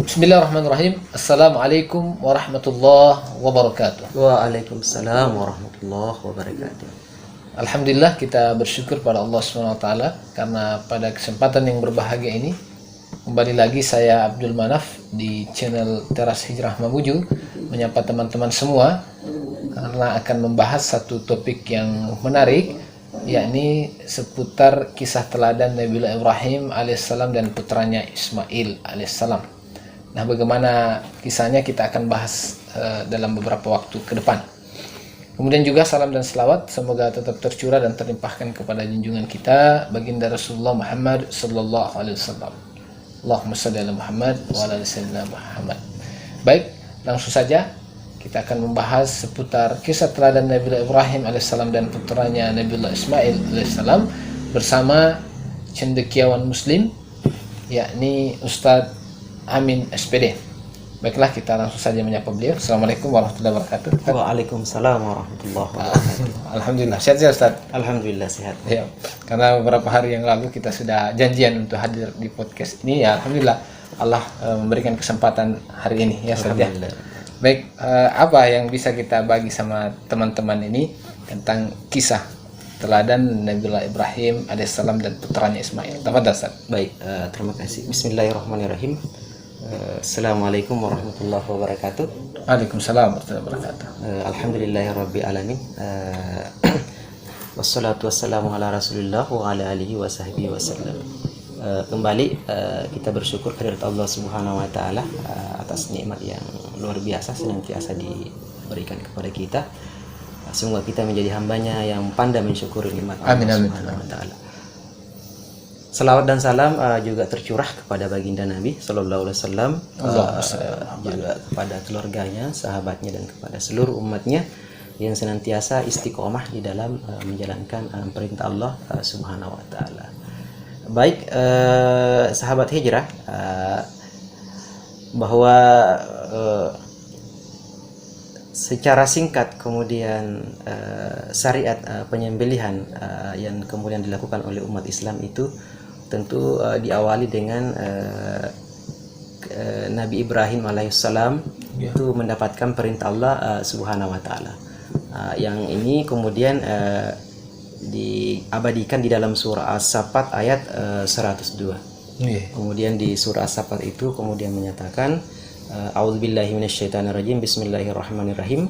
Bismillahirrahmanirrahim. Assalamualaikum warahmatullahi wabarakatuh. Waalaikumsalam warahmatullahi wabarakatuh. Alhamdulillah, kita bersyukur pada Allah SWT karena pada kesempatan yang berbahagia ini kembali lagi saya Abdul Manaf di channel Teras Hijrah Mamuju menyapa teman-teman semua karena akan membahas satu topik yang menarik, yakni seputar kisah teladan Nabiullah Ibrahim alaihissalam dan putranya Ismail alaihissalam. Nah, bagaimana kisahnya kita akan bahas dalam beberapa waktu ke depan. Kemudian juga salam dan selawat semoga tetap tercurah dan terlimpahkan kepada junjungan kita baginda Rasulullah Muhammad sallallahu alaihi wasallam. Allahumma shalli ala Muhammad wa ala sayyidina Muhammad. Baik, langsung saja kita akan membahas seputar kisah teladan Nabiullah Ibrahim alaihissalam dan putranya Nabiullah Ismail alaihissalam bersama cendekiawan muslim, yakni Ustadz Amin SPD. Baiklah, kita langsung saja menyapa beliau. Assalamualaikum warahmatullahi wabarakatuh. Waalaikumsalam warahmatullahi wabarakatuh. Alhamdulillah, sehat ya Ustaz? Alhamdulillah sehat. Ya, karena beberapa hari yang lalu kita sudah janjian untuk hadir di podcast ini, ya alhamdulillah Allah memberikan kesempatan hari ini ya Ustaz ya. Baik, apa yang bisa kita bagi sama teman-teman ini tentang kisah teladan Nabiullah Ibrahim alaihissalam dan putranya Ismail? Tafadhal Ustaz. Baik, terima kasih. Bismillahirrahmanirrahim. Assalamualaikum warahmatullahi wabarakatuh. Waalaikumsalam warahmatullahi wabarakatuh. Alhamdulillahirabbil alamin. Wassalatu wassalamu ala Rasulillah wa ala alihi wa sahbihi wasallam. Kembali kita bersyukur kehadirat Allah Subhanahu wa taala atas nikmat yang luar biasa senantiasa diberikan kepada kita. Semoga kita menjadi hambanya yang pandai mensyukuri nikmat Allah Subhanahu wa taala. Salawat dan salam juga tercurah kepada baginda Nabi Sallallahu Alaihi Wasallam, juga kepada keluarganya, sahabatnya, dan kepada seluruh umatnya yang senantiasa istiqomah di dalam menjalankan perintah Allah Subhanahu Wa Taala. Baik, sahabat hijrah, bahwa secara singkat kemudian syariat penyembelihan yang kemudian dilakukan oleh umat Islam itu tentu diawali dengan Nabi Ibrahim alaihissalam itu mendapatkan perintah Allah Subhanahu wa taala. Yang ini kemudian diabadikan di dalam surah As-Saffat ayat 102. Kemudian di surah As-Saffat itu kemudian menyatakan a'udzubillahi minasyaitonirrajim, bismillahirrahmanirrahim.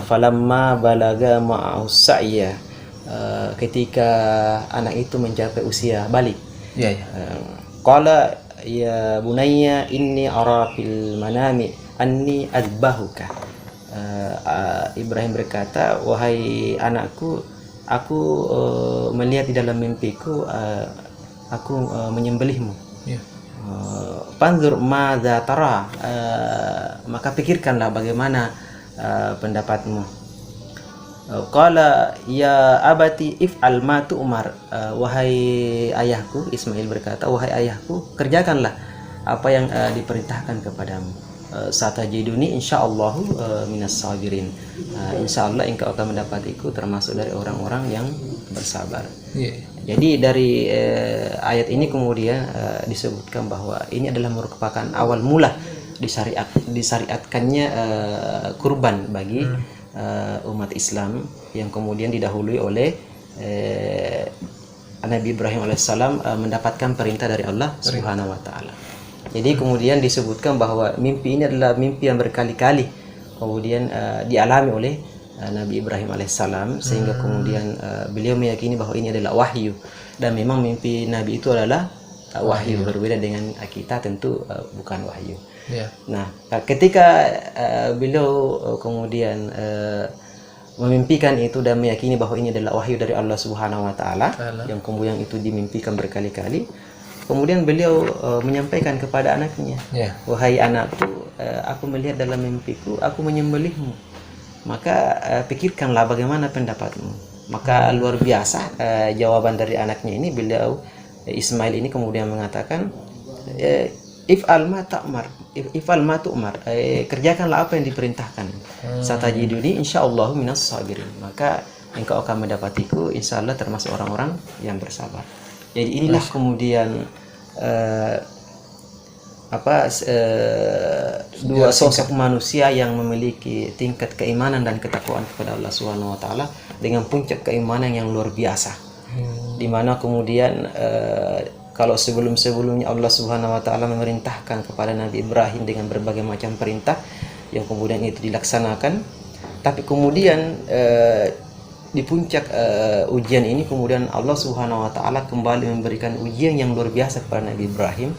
Falamma balaga ma'ahu sa'ya, ketika anak itu mencapai usia balik, qala ya bunayya inni ara fil manami anni adbahuka. Ibrahim berkata, wahai anakku, aku melihat di dalam mimpiku aku menyembelihmu. Panzur madza tara, maka pikirkanlah bagaimana pendapatmu. Qala ya abati if'al ma tu'mar, wahai ayahku, Ismail berkata, wahai ayahku, kerjakanlah apa yang diperintahkan kepadamu. Satajiduni insyaallah minas sabirin, insyaallah engkau akan mendapatiku termasuk dari orang-orang yang bersabar. Jadi dari ayat ini kemudian disebutkan bahwa ini adalah merupakan awal mula disyariatkannya kurban bagi umat Islam yang kemudian didahului oleh Nabi Ibrahim alaihissalam mendapatkan perintah dari Allah Subhanahu wa taala. Jadi kemudian disebutkan bahwa mimpi ini adalah mimpi yang berkali-kali kemudian dialami oleh Nabi Ibrahim alaihissalam, sehingga kemudian beliau meyakini bahwa ini adalah wahyu, dan memang mimpi Nabi itu adalah wahyu. Berbeda dengan kita tentu bukan wahyu. Nah, ketika beliau kemudian memimpikan itu dan meyakini bahwa ini adalah wahyu dari Allah Subhanahu wa taala yang kemudian itu dimimpikan berkali-kali, kemudian beliau menyampaikan kepada anaknya, wahai anakku, aku melihat dalam mimpiku aku menyembelihmu, maka pikirkanlah bagaimana pendapatmu. Maka luar biasa jawaban dari anaknya ini. Beliau Ismail ini kemudian mengatakan, if'al ma ta'mar, if'al ma tu'mar, kerjakanlah apa yang diperintahkan. Satajiduni insyaallah minas sabirin, maka engkau akan mendapatiku insyaallah termasuk orang-orang yang bersabar. Jadi inilah kemudian dua sosok manusia yang memiliki tingkat keimanan dan ketakwaan kepada Allah Subhanahu wa taala dengan puncak keimanan yang luar biasa. Di mana kemudian kalau sebelum-sebelumnya Allah Subhanahu wa taala memerintahkan kepada Nabi Ibrahim dengan berbagai macam perintah yang kemudian itu dilaksanakan, tapi kemudian di puncak ujian ini kemudian Allah Subhanahu wa taala kembali memberikan ujian yang luar biasa kepada Nabi Ibrahim,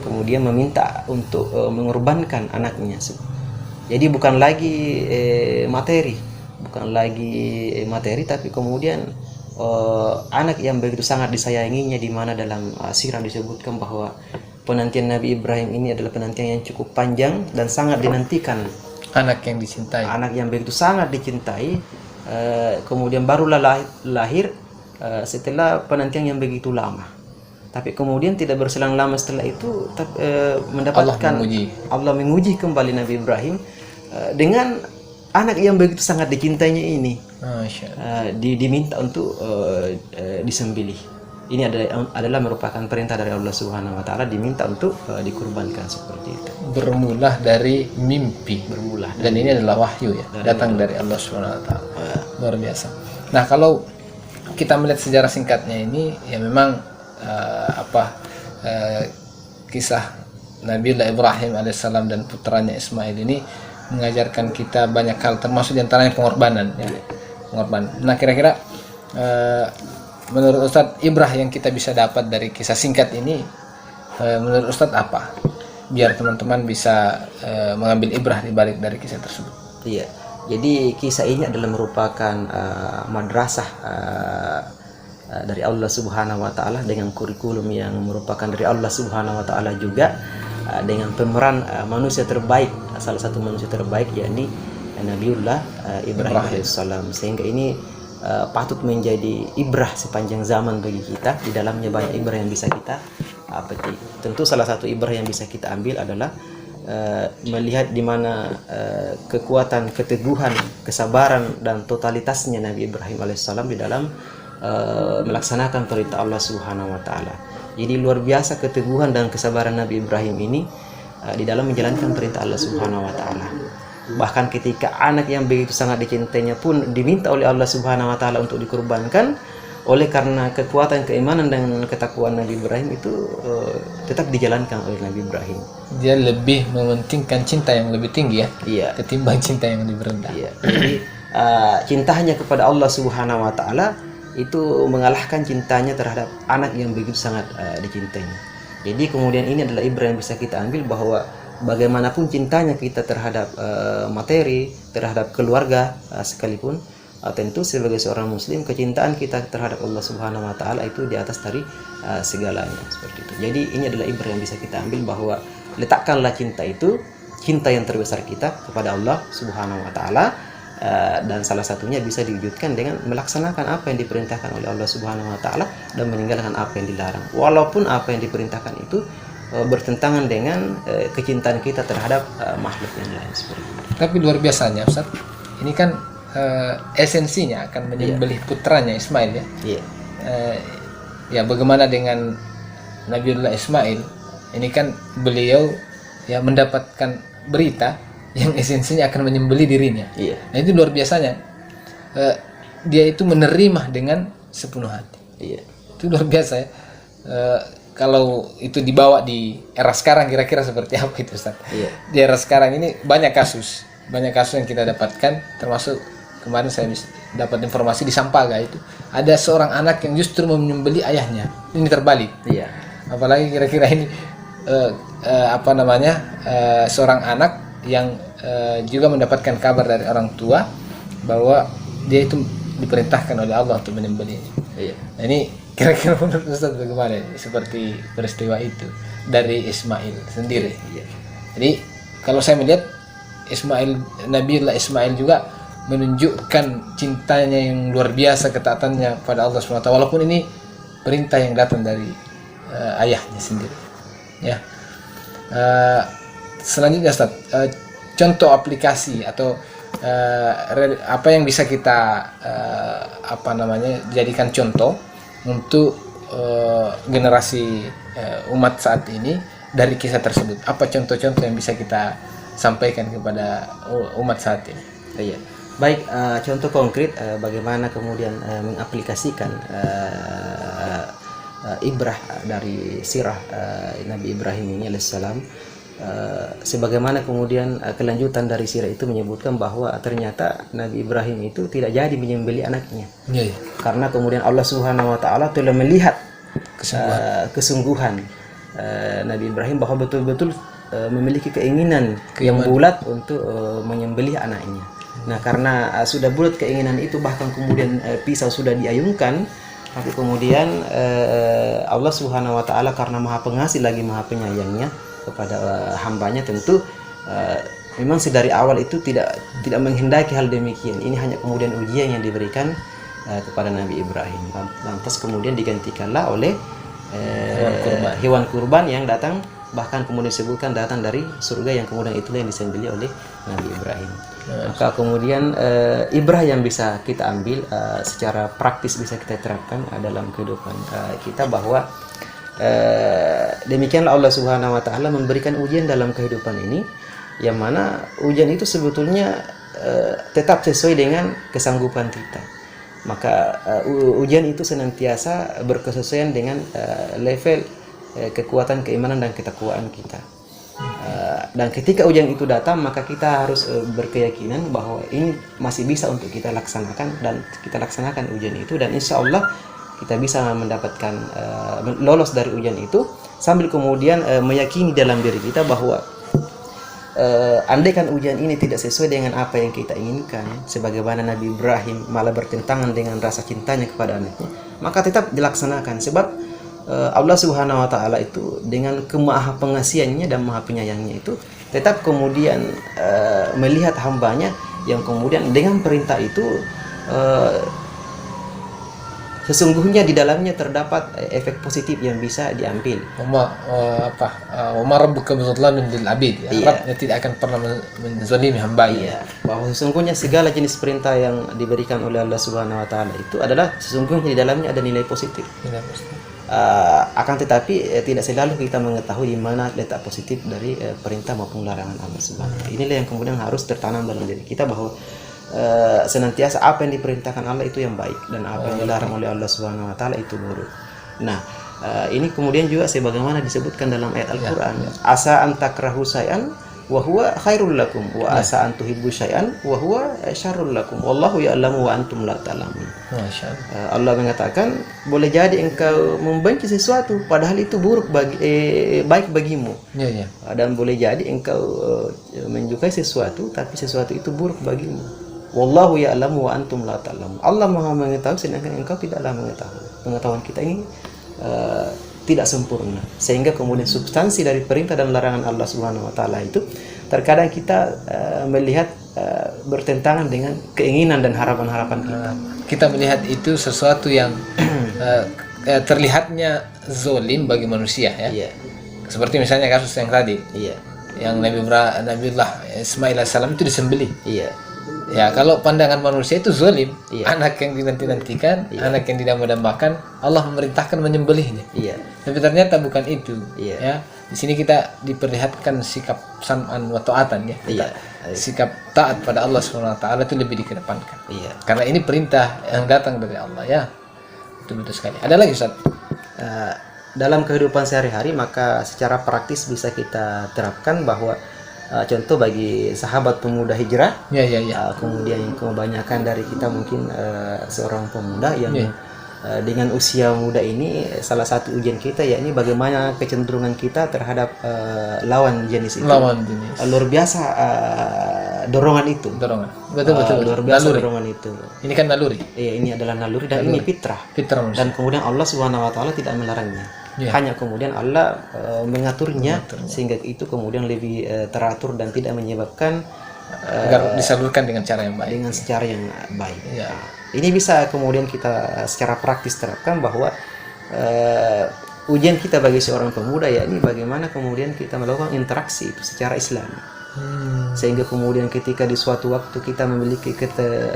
kemudian meminta untuk mengorbankan anaknya. Jadi bukan lagi materi, tapi kemudian anak yang begitu sangat disayanginya, di mana dalam sirah disebutkan bahwa penantian Nabi Ibrahim ini adalah penantian yang cukup panjang dan sangat dinantikan. Anak yang dicintai. Anak yang begitu sangat dicintai, kemudian barulah lahir setelah penantian yang begitu lama. Tapi kemudian tidak berselang lama setelah itu mendapatkan Allah menguji kembali Nabi Ibrahim dengan anak yang begitu sangat dicintainya ini. Diminta untuk disembelih. Ini adalah merupakan perintah dari Allah Subhanahu wa taala, diminta untuk dikurbankan seperti itu. Bermula dari mimpi. Dan ini adalah wahyu ya, datang dari Allah Subhanahu wa taala. Luar biasa. Nah, kalau kita melihat sejarah singkatnya ini ya memang kisah Nabiullah Ibrahim alaihissalam dan putranya Ismail ini mengajarkan kita banyak hal, termasuk diantaranya pengorbanan ya. Pengorbanan. Nah, kira-kira menurut Ustadz, ibrah yang kita bisa dapat dari kisah singkat ini menurut Ustadz apa? Biar teman-teman bisa mengambil ibrah di balik dari kisah tersebut. Iya. Jadi kisah ini adalah merupakan madrasah dari Allah Subhanahu wa taala dengan kurikulum yang merupakan dari Allah Subhanahu wa taala juga, dengan pemeran manusia terbaik, salah satu manusia terbaik yakni Nabiullah Ibrahim alaihissalam. Sehingga ini patut menjadi ibrah sepanjang zaman bagi kita. Di dalamnya banyak ibrah yang bisa kita petik. Tentu salah satu ibrah yang bisa kita ambil adalah melihat di mana kekuatan, keteguhan, kesabaran dan totalitasnya Nabi Ibrahim alaihissalam di dalam melaksanakan perintah Allah Subhanahu wa taala. Jadi luar biasa keteguhan dan kesabaran Nabi Ibrahim ini di dalam menjalankan perintah Allah Subhanahu wa taala. Bahkan ketika anak yang begitu sangat dicintainya pun diminta oleh Allah Subhanahu wa taala untuk dikurbankan, oleh karena kekuatan keimanan dan ketakwaan Nabi Ibrahim itu tetap dijalankan oleh Nabi Ibrahim. Dia lebih mementingkan cinta yang lebih tinggi ya, iya, ketimbang cinta yang lebih rendah. Iya. Jadi cintanya kepada Allah Subhanahu wa taala itu mengalahkan cintanya terhadap anak yang begitu sangat dicintainya. Jadi kemudian ini adalah ibrah yang bisa kita ambil bahwa bagaimanapun cintanya kita terhadap materi, terhadap keluarga sekalipun, tentu sebagai seorang muslim kecintaan kita terhadap Allah Subhanahu wa taala itu di atas dari segalanya, seperti itu. Jadi ini adalah ibrah yang bisa kita ambil bahwa letakkanlah cinta itu, cinta yang terbesar kita kepada Allah Subhanahu wa taala, dan salah satunya bisa diwujudkan dengan melaksanakan apa yang diperintahkan oleh Allah Subhanahu wa taala dan meninggalkan apa yang dilarang. Walaupun apa yang diperintahkan itu bertentangan dengan kecintaan kita terhadap makhluk yang lain, seperti itu. Tapi luar biasanya Ustaz, ini kan esensinya akan menyembelih putranya Ismail ya. Ya bagaimana dengan Nabiullah Ismail, ini kan beliau ya mendapatkan berita yang esensinya akan menyembelih dirinya. Nah itu luar biasanya, dia itu menerima dengan sepenuh hati. Itu luar biasa ya. Kalau itu dibawa di era sekarang kira-kira seperti apa itu Ustaz? Di era sekarang ini banyak kasus yang kita dapatkan, termasuk kemarin saya dapat informasi di Sampaga itu ada seorang anak yang justru menyembelih ayahnya. Ini terbalik. Apalagi kira-kira ini seorang anak yang juga mendapatkan kabar dari orang tua bahwa dia itu diperintahkan oleh Allah untuk menyembelihnya. Nah, ini kira-kira menurut Ustaz bagaimana seperti peristiwa itu dari Ismail sendiri? Jadi kalau saya melihat Nabiullah Ismail juga menunjukkan cintanya yang luar biasa, ketaatannya pada Allah SWT, walaupun ini perintah yang datang dari ayahnya sendiri. Ya. Selanjutnya Ustaz, contoh aplikasi atau apa yang bisa kita jadikan contoh untuk generasi umat saat ini dari kisah tersebut? Apa contoh-contoh yang bisa kita sampaikan kepada umat saat ini? Iya. Baik, contoh konkret bagaimana kemudian mengaplikasikan ibrah dari sirah Nabi Ibrahim ini alaihissalam. Sebagaimana kemudian kelanjutan dari sirah itu menyebutkan bahwa ternyata Nabi Ibrahim itu tidak jadi menyembelih anaknya. Iya, iya. Karena kemudian Allah Subhanahu wa taala telah melihat kesungguhan Nabi Ibrahim bahwa betul-betul memiliki keinginan yang bulat untuk menyembelih anaknya. Nah, karena sudah bulat keinginan itu, bahkan kemudian pisau sudah diayunkan, tapi kemudian Allah Subhanahu wa taala karena Maha Pengasih lagi Maha Penyayangnya kepada hambanya, tentu memang sedari awal itu tidak menghendaki hal demikian. Ini hanya kemudian ujian yang diberikan kepada Nabi Ibrahim. Lantas kemudian digantikanlah oleh hewan kurban yang datang, bahkan kemudian disebutkan datang dari surga, yang kemudian itulah yang disembelih oleh Nabi Ibrahim. Maka kemudian ibrah yang bisa kita ambil secara praktis bisa kita terapkan dalam kehidupan kita, bahwa demikianlah Allah Subhanahu wa taala memberikan ujian dalam kehidupan ini, yang mana ujian itu sebetulnya tetap sesuai dengan kesanggupan kita. Maka ujian itu senantiasa berkesesuaian dengan level kekuatan keimanan dan ketakwaan kita. Dan ketika ujian itu datang, maka kita harus berkeyakinan bahwa ini masih bisa untuk kita laksanakan, dan kita laksanakan ujian itu, dan insya Allah kita bisa mendapatkan lolos dari ujian itu, sambil kemudian meyakini dalam diri kita bahwa andaikan ujian ini tidak sesuai dengan apa yang kita inginkan, sebagaimana Nabi Ibrahim malah bertentangan dengan rasa cintanya kepada anaknya, maka tetap dilaksanakan. Sebab Allah Subhanahu wa taala itu dengan kemaha pengasihannya dan maha penyayangnya itu tetap kemudian melihat hambanya, yang kemudian dengan perintah itu sesungguhnya di dalamnya terdapat efek positif yang bisa diambil. Umar rabbuka bizalamin lil abid. Rabbnya tidak akan pernah menzalimi hamba-Nya. Bahwa sesungguhnya segala jenis perintah yang diberikan oleh Allah Subhanahu wa taala itu adalah sesungguhnya di dalamnya ada nilai positif. Akan tetapi tidak selalu kita mengetahui di mana letak positif dari perintah maupun larangan Allah Subhanahu wa taala. Inilah yang kemudian harus tertanam dalam diri kita, bahwa senantiasa apa yang diperintahkan Allah itu yang baik, dan apa yang dilarang oleh Allah Subhanahu wa taala itu buruk. Nah, ini kemudian juga sebagaimana disebutkan dalam ayat Al-Qur'an, asa an takrahu syai'an wa huwa khairul lakum wa asa an tuhibbu syai'an wa huwa syarrul lakum wallahu ya'lamu wa antum la ta'lamun. Masyaallah. Allah mengatakan, boleh jadi engkau membenci sesuatu padahal itu buruk baik bagimu. Dan boleh jadi engkau menyukai sesuatu tapi sesuatu itu buruk bagimu. Wallahu ya'lamu wa antum la ta'lamun. Allah Maha mengetahui sedangkan engkau tidaklah mengetahui. Pengetahuan kita ini tidak sempurna, sehingga kemudian substansi dari perintah dan larangan Allah Subhanahu wa taala itu terkadang kita melihat bertentangan dengan keinginan dan harapan-harapan kita. Kita melihat itu sesuatu yang terlihatnya zolim bagi manusia, ya. Seperti misalnya kasus yang tadi, yang Nabiullah Ismail alaihissalam itu disembelih. Ya, kalau pandangan manusia itu zalim, anak yang dinanti-nantikan, anak yang didamba-dambakan, Allah memerintahkan menyembelihnya. Tapi ternyata bukan itu. Ya, di sini kita diperlihatkan sikap sam'an wa ta'atan, ya. Sikap taat pada Allah Subhanahu wa taala itu lebih dikedepankan. Karena ini perintah yang datang dari Allah, ya. Betul-betul sekali. Ada lagi, Ustaz? Dalam kehidupan sehari-hari, maka secara praktis bisa kita terapkan bahwa contoh bagi sahabat pemuda hijrah, kemudian yang kebanyakan dari kita mungkin seorang pemuda yang dengan usia muda ini, salah satu ujian kita yakni bagaimana kecenderungan kita terhadap lawan jenis itu. Luar biasa dorongan itu. Betul. Luar biasa naluri. Dorongan itu. Ini kan naluri. Iya, ini adalah naluri dan ini fitrah. Dan kemudian Allah Subhanahu wa taala tidak melarangnya. Hanya kemudian Allah mengaturnya sehingga itu kemudian lebih teratur dan tidak menyebabkan agar disalurkan dengan cara yang baik. Dengan secara yang baik. Ini bisa kemudian kita secara praktis terapkan bahwa ujian kita bagi seorang pemuda yakni bagaimana kemudian kita melakukan interaksi itu secara Islami. Sehingga kemudian ketika di suatu waktu kita memiliki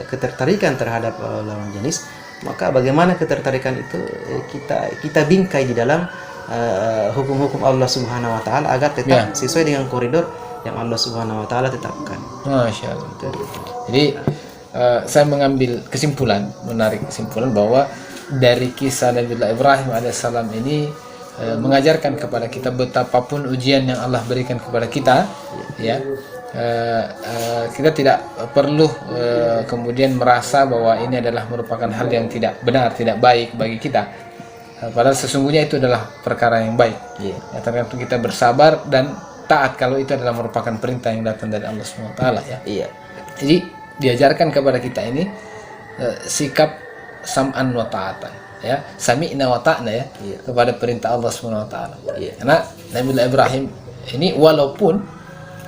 ketertarikan terhadap lawan jenis, maka bagaimana ketertarikan itu kita bingkai di dalam hukum-hukum Allah Subhanahu wa taala agar tetap sesuai dengan koridor yang Allah Subhanahu wa taala tetapkan. Masya Allah. Jadi saya mengambil kesimpulan, menarik kesimpulan bahwa dari kisah Nabi Ibrahim alaihissalam ini mengajarkan kepada kita betapapun ujian yang Allah berikan kepada kita, ya, kita tidak perlu kemudian merasa bahwa ini adalah merupakan hal yang tidak benar, tidak baik bagi kita. Padahal sesungguhnya itu adalah perkara yang baik. Ya, tergantung kita bersabar dan taat kalau itu adalah merupakan perintah yang datang dari Allah SWT, ya. Iya. Jadi diajarkan kepada kita ini sikap sam'an wa ta'atan, ya, sami'na wa ta'na, ya, kepada perintah Allah SWT. Karena Nabi Ibrahim ini walaupun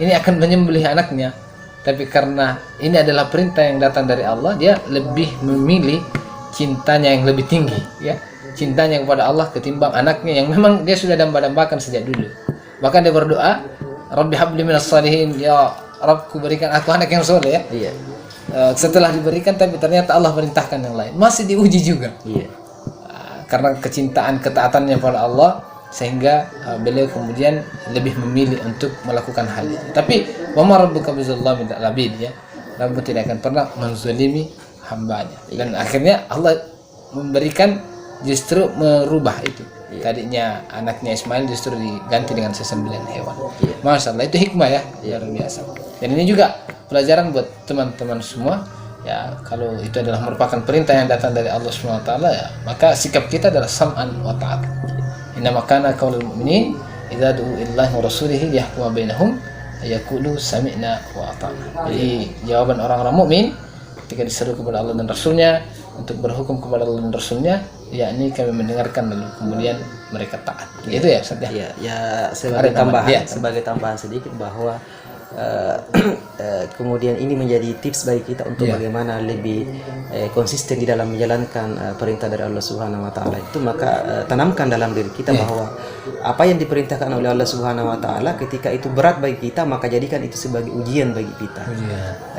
ini akan menyembelih anaknya, tapi karena ini adalah perintah yang datang dari Allah, dia lebih memilih cintanya yang lebih tinggi, ya, cintanya kepada Allah ketimbang anaknya yang memang dia sudah damba-dambakan sejak dulu. Bahkan dia berdoa, Rabbi habli minas salihin, ya Rabbku berikan aku anak yang soleh, ya. Iya. Setelah diberikan tapi ternyata Allah perintahkan yang lain, masih diuji juga. Iya. Karena kecintaan ketaatannya pada Allah sehingga beliau kemudian lebih memilih untuk melakukan hal itu. Tapi wa ma rabbuka bizallamin lil abid, ya. Rabbu tidak akan pernah menzalimi hambanya. Dan akhirnya Allah memberikan, justru merubah itu. Tadinya anaknya Ismail justru diganti dengan sesembelihan hewan. Masya Allah, itu hikmah, ya, luar biasa. Dan ini juga pelajaran buat teman-teman semua, ya, kalau itu adalah merupakan perintah yang datang dari Allah SWT, ya, maka sikap kita adalah sam'an wa ta'at. Inna makana qaulul mu'minin idza du'u illahi wa rasulihi liyahkuma bainahum yaqulu sami'na wa ata'na. Jadi jawaban orang-orang mukmin ketika diseru kepada Allah dan Rasulnya untuk berhukum kepada Allah dan Rasulnya, yakni kami mendengarkan lalu kemudian mereka taat. Itu ya, Ustaz, ya. Ya, ya, sebagai tambahan sedikit bahwa kemudian ini menjadi tips bagi kita untuk bagaimana lebih konsisten di dalam menjalankan perintah dari Allah Subhanahu wa taala itu, maka tanamkan dalam diri kita bahwa apa yang diperintahkan oleh Allah Subhanahu wa taala ketika itu berat bagi kita, maka jadikan itu sebagai ujian bagi kita.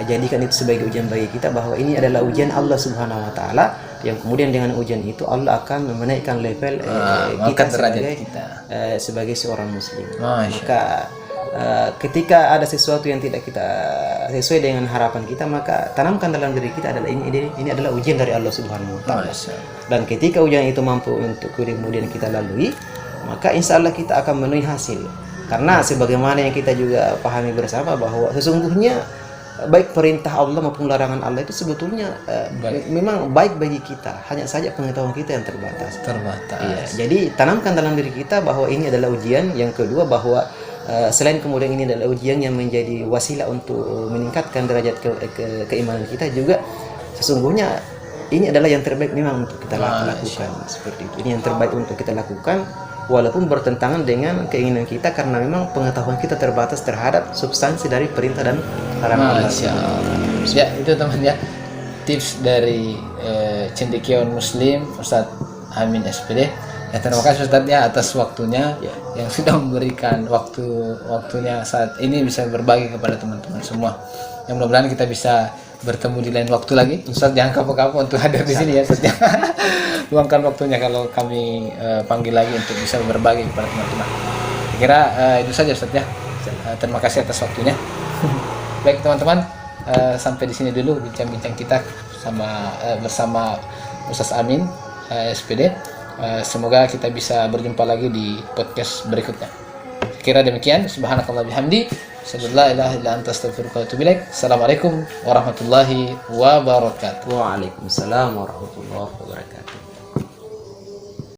Jadikan itu sebagai ujian bagi kita bahwa ini adalah ujian Allah Subhanahu wa taala, yang kemudian dengan ujian itu Allah akan menaikkan level kita sebagai seorang muslim. Maka ketika ada sesuatu yang tidak kita sesuai dengan harapan kita, maka tanamkan dalam diri kita adalah ini adalah ujian dari Allah Subhanahu wa taala. Dan ketika ujian itu mampu untuk kemudian kita lalui, maka insya Allah kita akan memenuhi hasil. Karena sebagaimana yang kita juga pahami bersama bahwa sesungguhnya baik perintah Allah maupun larangan Allah itu sebetulnya memang baik bagi kita, hanya saja pengetahuan kita yang terbatas. Iya, jadi tanamkan dalam diri kita bahwa ini adalah ujian. Yang kedua, bahwa selain kemudian ini adalah ujian yang menjadi wasilah untuk meningkatkan derajat keimanan kita, juga sesungguhnya ini adalah yang terbaik memang untuk kita lakukan. Seperti itu, ini yang terbaik untuk kita lakukan walaupun bertentangan dengan keinginan kita, karena memang pengetahuan kita terbatas terhadap substansi dari perintah dan larangan Allah. Ya, itu teman, ya, tips dari cendekiawan muslim Ustadz Amin SPD. Ya, terima kasih Ustadz, ya, atas waktunya yang sudah memberikan waktunya saat ini bisa berbagi kepada teman-teman semua. Yang mudah-mudahan kita bisa bertemu di lain waktu lagi. Ustadz jangan kapok-kapok untuk hadir di sini, ya, Ustadz. Luangkan waktunya kalau kami panggil lagi untuk bisa berbagi kepada teman-teman. Kira itu saja, Ustadz, ya. Terima kasih atas waktunya. Baik teman-teman, sampai di sini dulu bincang-bincang kita bersama Ustadz Amin SPD. Semoga kita bisa berjumpa lagi di podcast berikutnya. Kira demikian. Subhanakallah bihamdi, asyhadu an la ilaha illa anta, astaghfiruka wa atubu ilaik. Assalamualaikum warahmatullahi wabarakatuh. Waalaikumsalam warahmatullahi wabarakatuh.